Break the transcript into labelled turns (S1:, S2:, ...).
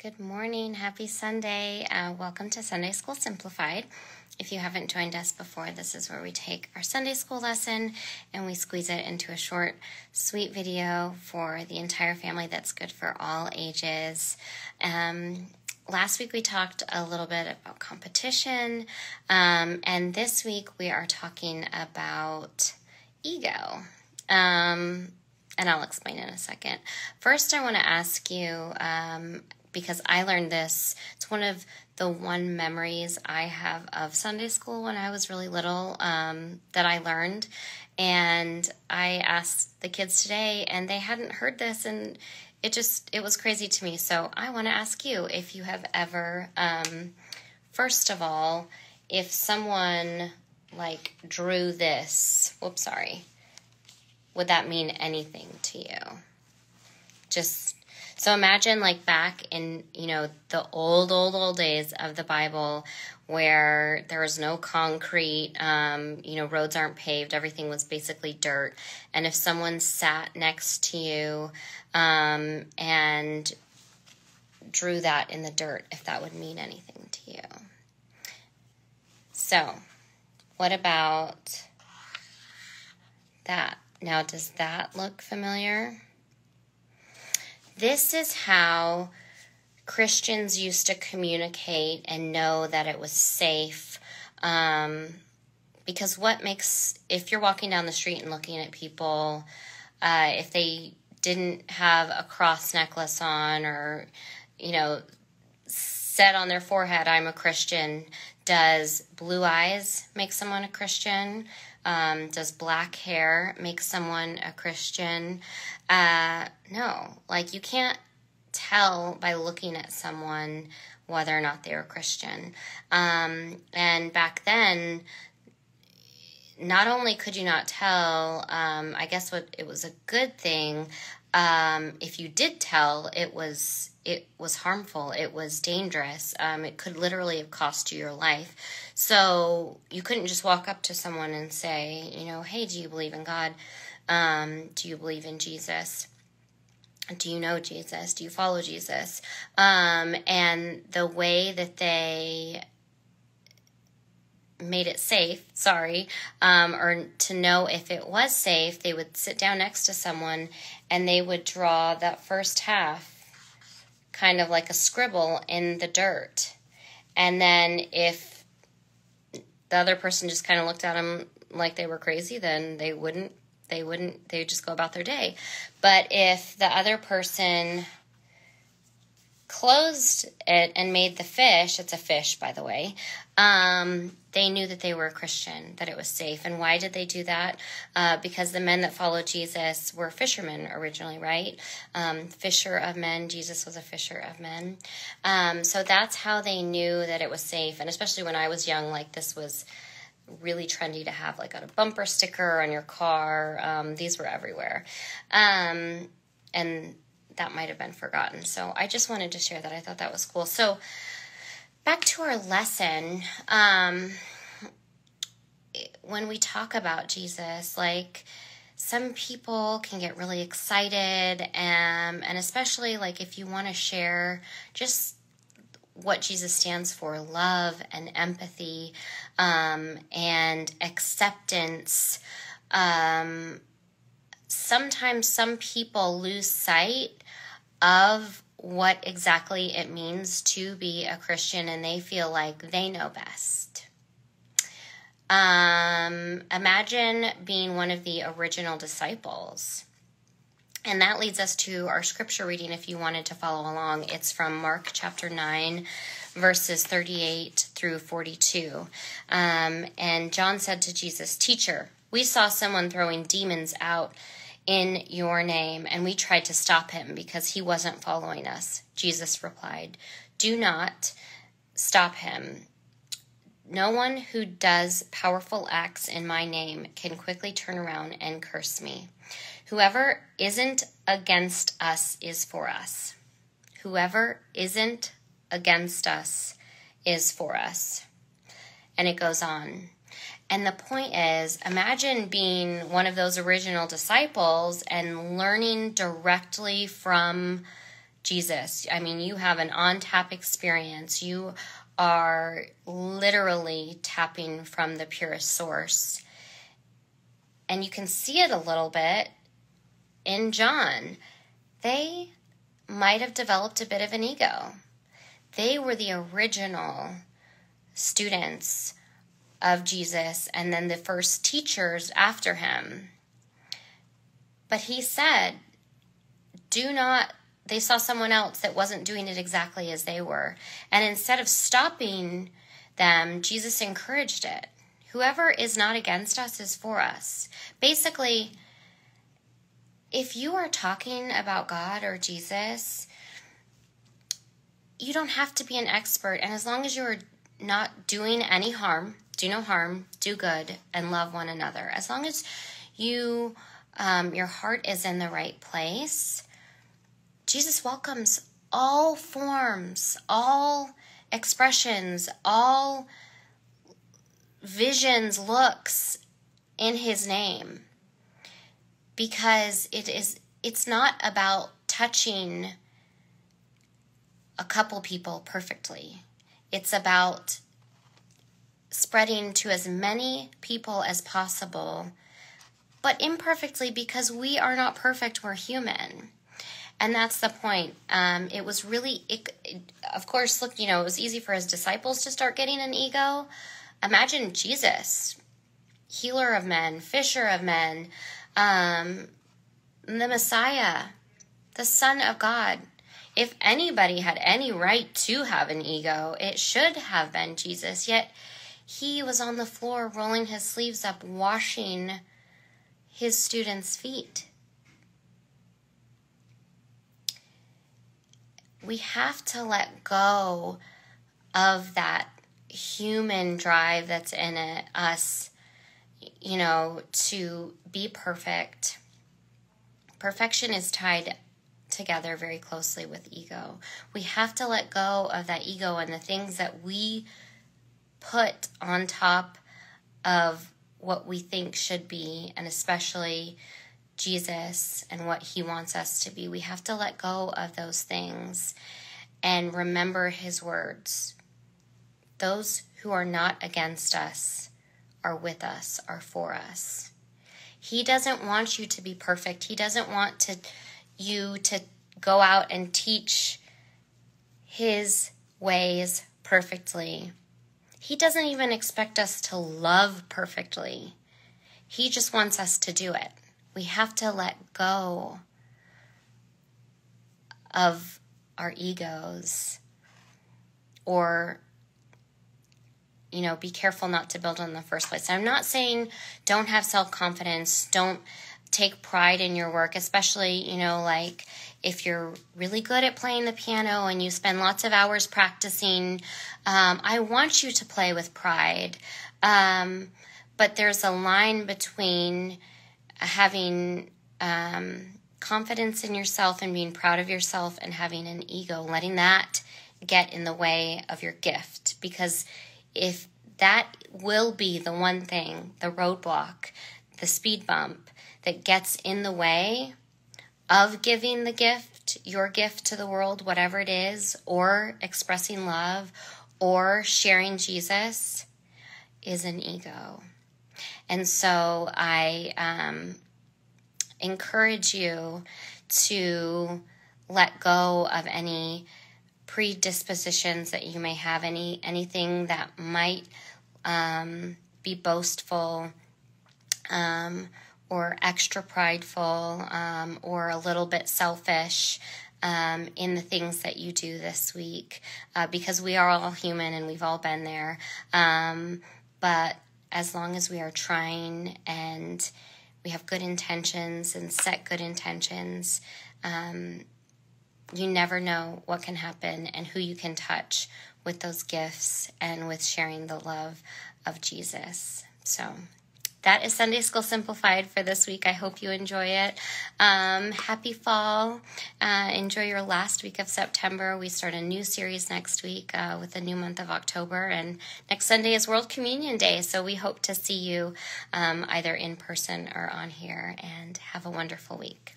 S1: Good morning. Happy Sunday. Welcome to Sunday School Simplified. If you haven't joined us before, this is where we take our Sunday school lesson and we squeeze it into a short, sweet video for the entire family that's good for all ages. Last week we talked a little bit about competition, and this week we are talking about ego. And I'll explain in a second. First, I want to ask you, because I learned this, it's one of the memories I have of Sunday school when I was really little, that I learned. And I asked the kids today, and they hadn't heard this, and it was crazy to me. So I want to ask you if you have ever, first of all, if someone drew this, would that mean anything to you? So imagine back in, the old days of the Bible where there was no concrete, roads aren't paved, everything was basically dirt. And if someone sat next to you and drew that in the dirt, if that would mean anything to you. So what about that? Now, does that look familiar? This is how Christians used to communicate and know that it was safe. Because if you're walking down the street and looking at people, if they didn't have a cross necklace on or, said on their forehead, "I'm a Christian," does blue eyes make someone a Christian? Does black hair make someone a Christian? No. You can't tell by looking at someone whether or not they're a Christian. And back then, not only could you not tell, I guess it was a good thing. If you did tell, it was harmful. It was dangerous. It could literally have cost you your life. So you couldn't just walk up to someone and say, "Hey, do you believe in God? Do you believe in Jesus? Do you know Jesus? Do you follow Jesus?" And the way that they made it safe, or to know if it was safe, they would sit down next to someone and they would draw that first half kind of like a scribble in the dirt. And then if the other person just kind of looked at them like they were crazy, then they would just go about their day. But if the other person closed it and made the fish, it's a fish, by the way, they knew that they were a Christian, that it was safe. And why did they do that? Because the men that followed Jesus were fishermen originally, right? Fisher of men. Jesus was a fisher of men. So that's how they knew that it was safe. And especially when I was young, this was really trendy to have a bumper sticker on your car. These were everywhere. And that might have been forgotten. So I just wanted to share that. I thought that was cool. So back to our lesson. When we talk about Jesus, some people can get really excited, and especially if you want to share just what Jesus stands for, love and empathy, and acceptance. Sometimes some people lose sight of what exactly it means to be a Christian, and they feel like they know best. Imagine being one of the original disciples. And that leads us to our scripture reading if you wanted to follow along. It's from Mark chapter 9, verses 38 through 42. And John said to Jesus, "Teacher, we saw someone throwing demons out in your name, and we tried to stop him because he wasn't following us." Jesus replied, "Do not stop him. No one who does powerful acts in my name can quickly turn around and curse me. Whoever isn't against us is for us. Whoever isn't against us is for us." And it goes on. And the point is, imagine being one of those original disciples and learning directly from Jesus. I mean, you have an on-tap experience. You are literally tapping from the purest source. And you can see it a little bit in John. They might have developed a bit of an ego. They were the original students of Jesus and then the first teachers after him. But he said, they saw someone else that wasn't doing it exactly as they were. And instead of stopping them, Jesus encouraged it. Whoever is not against us is for us. Basically, if you are talking about God or Jesus, you don't have to be an expert. And as long as you're not doing any harm, do no harm, do good, and love one another. As long as your heart is in the right place, Jesus welcomes all forms, all expressions, all visions, looks in his name. Because it's not about touching a couple people perfectly. It's about spreading to as many people as possible, but imperfectly, because we are not perfect, we're human. And that's the point. It was really, of course, look, it was easy for his disciples to start getting an ego. Imagine Jesus, healer of men, fisher of men, the Messiah, the Son of God. If anybody had any right to have an ego, it should have been Jesus. Yet he was on the floor rolling his sleeves up, washing his students' feet. We have to let go of that human drive that's in us, to be perfect. Perfection is tied together very closely with ego. We have to let go of that ego and the things that we put on top of what we think should be, and especially Jesus and what he wants us to be. We have to let go of those things and remember his words. Those who are not against us are with us, are for us. He doesn't want you to be perfect. He doesn't want you to go out and teach his ways perfectly. He doesn't even expect us to love perfectly. He just wants us to do it. We have to let go of our egos, or be careful not to build in the first place. I'm not saying don't have self-confidence, don't take pride in your work, especially, like if you're really good at playing the piano and you spend lots of hours practicing. I want you to play with pride. But there's a line between having confidence in yourself and being proud of yourself and having an ego, letting that get in the way of your gift. Because if that will be the one thing, the roadblock, the speed bump that gets in the way of giving the gift, your gift to the world, whatever it is, or expressing love or sharing Jesus, is an ego. And so I encourage you to let go of any predispositions that you may have, anything that might be boastful or extra prideful or a little bit selfish in the things that you do this week, because we are all human and we've all been there. But as long as we are trying and we have good intentions and set good intentions, you never know what can happen and who you can touch with those gifts and with sharing the love of Jesus. So that is Sunday School Simplified for this week. I hope you enjoy it. Happy fall. Enjoy your last week of September. We start a new series next week with the new month of October. And next Sunday is World Communion Day. So we hope to see you either in person or on here. And have a wonderful week.